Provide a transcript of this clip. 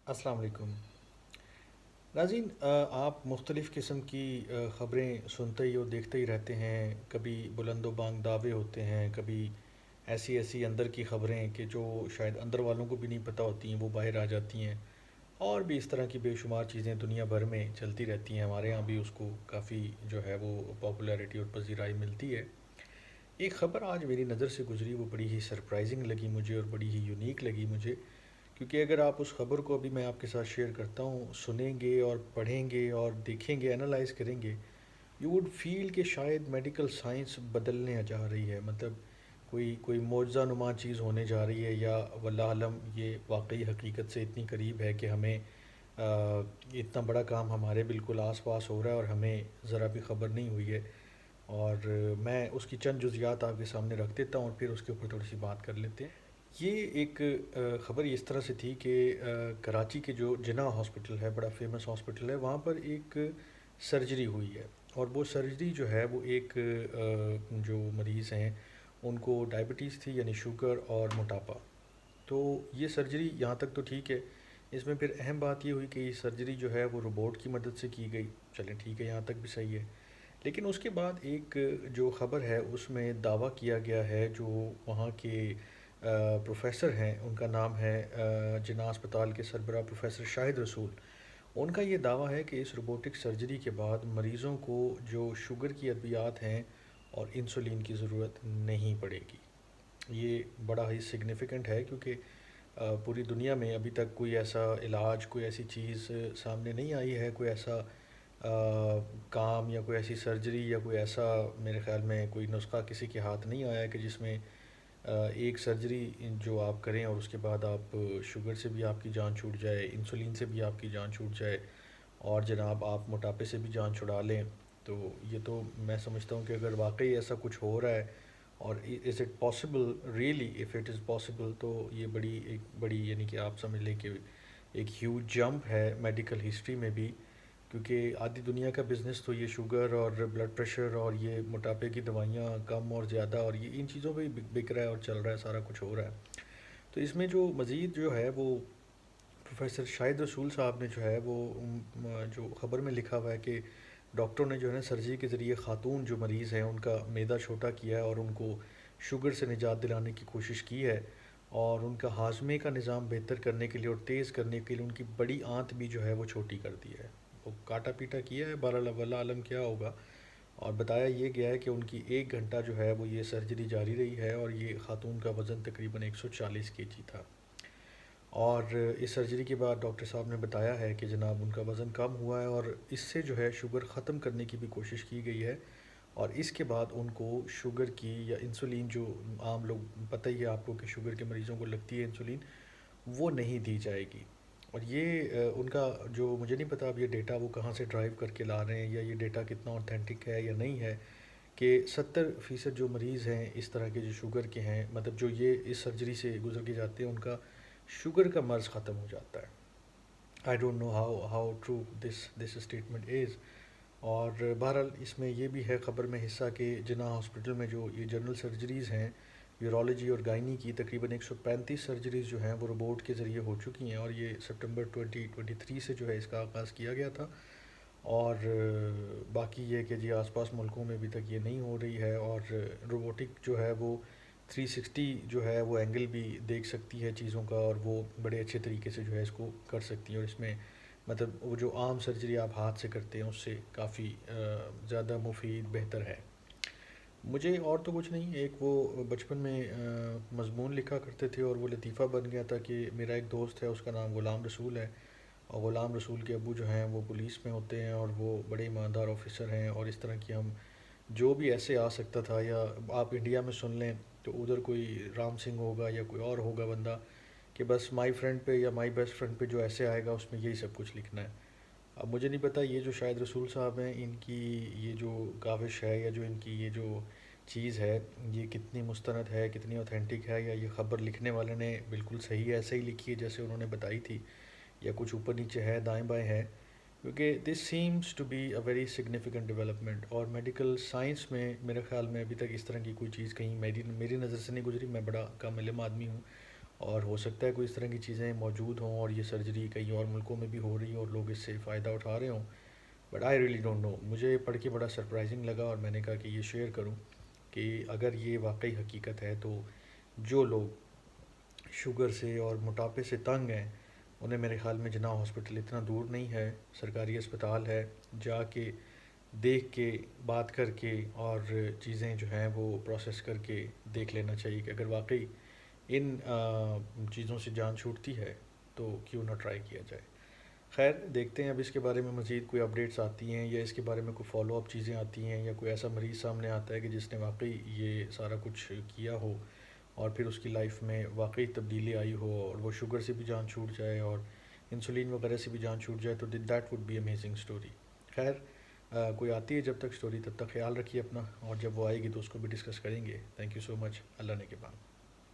अस्सलाम वालेकुम नाज़रीन। आप मुख्तलिफ़ किस्म की ख़बरें सुनते ही और देखते ही रहते हैं। कभी बुलंदो बांग दावे होते हैं, कभी ऐसी ऐसी अंदर की ख़बरें कि जो शायद अंदर वालों को भी नहीं पता होती हैं वो बाहर आ जाती हैं। और भी इस तरह की बेशुमार चीज़ें दुनिया भर में चलती रहती हैं। हमारे यहाँ भी उसको काफ़ी जो है वो पॉपुलैरिटी और पजीराई मिलती है। एक ख़बर आज मेरी नज़र से गुज़री, वो बड़ी ही सरप्राइजिंग लगी मुझे और बड़ी ही यूनिक लगी मुझे। क्योंकि अगर आप उस ख़बर को अभी मैं आपके साथ शेयर करता हूँ, सुनेंगे और पढ़ेंगे और देखेंगे, एनालाइज़ करेंगे, यू वुड फ़ील कि शायद मेडिकल साइंस बदलने जा रही है। मतलब कोई कोई मौजज़ा-नुमा चीज़ होने जा रही है, या वल्लाह आलम ये वाक़ई हकीकत से इतनी करीब है कि हमें इतना बड़ा काम हमारे बिल्कुल आस-पास हो रहा है और हमें ज़रा भी ख़बर नहीं हुई है। और मैं उसकी चंद जुज़ियात आपके सामने रख देता हूँ और फिर उसके ऊपर थोड़ी सी बात कर लेते हैं। ये एक ख़बर इस तरह से थी कि कराची के जो जिना हॉस्पिटल है, बड़ा फेमस हॉस्पिटल है, वहाँ पर एक सर्जरी हुई है। और वो सर्जरी जो है वो एक जो मरीज़ हैं उनको डायबिटीज़ थी, यानी शुगर और मोटापा। तो ये सर्जरी यहाँ तक तो ठीक है। इसमें फिर अहम बात ये हुई कि ये सर्जरी जो है वो रोबोट की मदद से की गई। चलें ठीक है, यहाँ तक भी सही है। लेकिन उसके बाद एक जो ख़बर है उसमें दावा किया गया है, जो वहाँ के प्रोफ़ेसर हैं, उनका नाम है जिन्ना अस्पताल के सरबराह प्रोफ़ेसर शाहिद रसूल। उनका ये दावा है कि इस रोबोटिक सर्जरी के बाद मरीज़ों को जो शुगर की अद्वियात हैं और इंसुलिन की ज़रूरत नहीं पड़ेगी। ये बड़ा ही सिग्निफ़िकेंट है, क्योंकि पूरी दुनिया में अभी तक कोई ऐसा इलाज, कोई ऐसी चीज़ सामने नहीं आई है, कोई ऐसा काम या कोई ऐसी सर्जरी या कोई ऐसा, मेरे ख़्याल में कोई नुस्ख़ा किसी के हाथ नहीं आया है कि जिसमें एक सर्जरी जो आप करें और उसके बाद आप शुगर से भी आपकी जान छूट जाए, इंसुलिन से भी आपकी जान छूट जाए और जनाब आप मोटापे से भी जान छुड़ा लें। तो ये तो मैं समझता हूँ कि अगर वाक़ई ऐसा कुछ हो रहा है और is it possible really, if it is possible, तो ये एक बड़ी, यानी कि आप समझ लें कि एक ह्यूज जंप है मेडिकल हिस्ट्री में भी। क्योंकि आधी दुनिया का बिज़नेस तो ये शुगर और ब्लड प्रेशर और ये मोटापे की दवाइयाँ कम और ज़्यादा और ये इन चीज़ों पे ही बिक रहा है और चल रहा है, सारा कुछ हो रहा है। तो इसमें जो मज़ीद जो है वो प्रोफेसर शाहिद रसूल साहब ने जो है वो जो ख़बर में लिखा हुआ है कि डॉक्टरों ने जो है ना सर्जरी के ज़रिए ख़ातून जो मरीज़ हैं उनका मैदा छोटा किया है और उनको शुगर से निजात दिलाने की कोशिश की है। और उनका हाजमे का निज़ाम बेहतर करने के लिए और तेज़ करने के लिए उनकी बड़ी आंत भी जो है वो छोटी कर दी है। वो काटा पीटा किया है, बहरहाल वल्लाह आलम क्या होगा। और बताया ये गया है कि उनकी 1 घंटा जो है वो ये सर्जरी जारी रही है और ये ख़ातून का वज़न तकरीबन 140 केजी था। और इस सर्जरी के बाद डॉक्टर साहब ने बताया है कि जनाब उनका वज़न कम हुआ है और इससे जो है शुगर ख़त्म करने की भी कोशिश की गई है। और इसके बाद उनको शुगर की या इंसुलिन, जो आम लोग, पता ही है आपको कि शुगर के मरीज़ों को लगती है इंसुलिन, वो नहीं दी जाएगी। और ये उनका जो, मुझे नहीं पता अब ये डेटा वो कहाँ से ड्राइव करके ला रहे हैं या ये डेटा कितना ऑथेंटिक है या नहीं है, कि 70% जो मरीज़ हैं इस तरह के जो शुगर के हैं, मतलब जो ये इस सर्जरी से गुजर के जाते हैं, उनका शुगर का मर्ज़ ख़त्म हो जाता है। I don't know how how true this statement is. और बहरहाल इसमें ये भी है ख़बर में हिस्सा कि जिना हॉस्पिटल में जो ये जनरल सर्जरीज़ हैं, यूरोलॉजी और गायनी की, तकरीबन 135 सर्जरीज़ जो हैं वो रोबोट के ज़रिए हो चुकी हैं। और ये सितंबर 2023 से जो है इसका आगाज़ किया गया था। और बाकी ये कि जी आसपास मुल्कों में अभी तक ये नहीं हो रही है। और रोबोटिक जो है वो 360 जो है वो एंगल भी देख सकती है चीज़ों का, और वो बड़े अच्छे तरीके से जो है इसको कर सकती है। और इसमें मतलब वो जो आम सर्जरी आप हाथ से करते हैं उससे काफ़ी ज़्यादा मुफीद, बेहतर है। मुझे और तो कुछ नहीं, एक वो बचपन में मज़मून लिखा करते थे और वो लतीफ़ा बन गया था कि मेरा एक दोस्त है, उसका नाम ग़ुलाम रसूल है। और ग़ुलाम रसूल के अब्बू जो हैं वो पुलिस में होते हैं और वो बड़े ईमानदार ऑफिसर हैं। और इस तरह की हम जो भी ऐसे आ सकता था, या आप इंडिया में सुन लें तो उधर कोई राम सिंह होगा या कोई और होगा बंदा, कि बस माई फ्रेंड पे या माई बेस्ट फ्रेंड पे जो ऐसे आएगा उसमें यही सब कुछ लिखना है। अब मुझे नहीं पता ये जो शायद रसूल साहब हैं, इनकी ये जो काविश है या जो इनकी ये जो चीज़ है, ये कितनी मुस्तनद है, कितनी ऑथेंटिक है, या ये ख़बर लिखने वाले ने बिल्कुल सही ऐसे ही लिखी है जैसे उन्होंने बताई थी, या कुछ ऊपर नीचे है, दाएं बाएं है। क्योंकि this seems to be a very significant development. और मेडिकल साइंस में मेरे ख़्याल में अभी तक इस तरह की कोई चीज़ कहीं मेरी मेरी नज़र से नहीं गुजरी। मैं बड़ा कम इल्म आदमी हूँ اور ہو سکتا ہے کوئی اس طرح کی چیزیں موجود ہوں اور یہ سرجری کئی اور ملکوں میں بھی ہو رہی ہو اور لوگ اس سے فائدہ اٹھا رہے ہوں. But I really don't know. مجھے پڑھ کے بڑا سرپرائزنگ لگا اور میں نے کہا کہ یہ شیئر کروں کہ اگر یہ واقعی حقیقت ہے تو جو لوگ شوگر سے اور موٹاپے سے تنگ ہیں انہیں میرے خیال میں جناح ہاسپٹل اتنا دور نہیں ہے، سرکاری اسپتال ہے، جا کے دیکھ کے بات کر کے اور چیزیں جو ہیں وہ پروسیس کر کے دیکھ لینا چاہیے کہ اگر واقعی ان چیزوں سے جان چھوٹتی ہے تو کیوں نہ ٹرائی کیا جائے. خیر دیکھتے ہیں اب اس کے بارے میں مزید کوئی اپڈیٹس آتی ہیں یا اس کے بارے میں کوئی فالو اپ چیزیں آتی ہیں یا کوئی ایسا مریض سامنے آتا ہے کہ جس نے واقعی یہ سارا کچھ کیا ہو اور پھر اس کی لائف میں واقعی تبدیلی آئی ہو اور وہ شوگر سے بھی جان چھوٹ جائے اور انسولین وغیرہ سے بھی جان چھوٹ جائے تو that would be amazing story. خیر کوئی آتی ہے جب تک اسٹوری تب تک خیال رکھیے اپنا اور جب وہ آئے گی تو اس کو بھی ڈسکس کریں گے. تھینک یو سو مچ. اللہ نے کے بعد.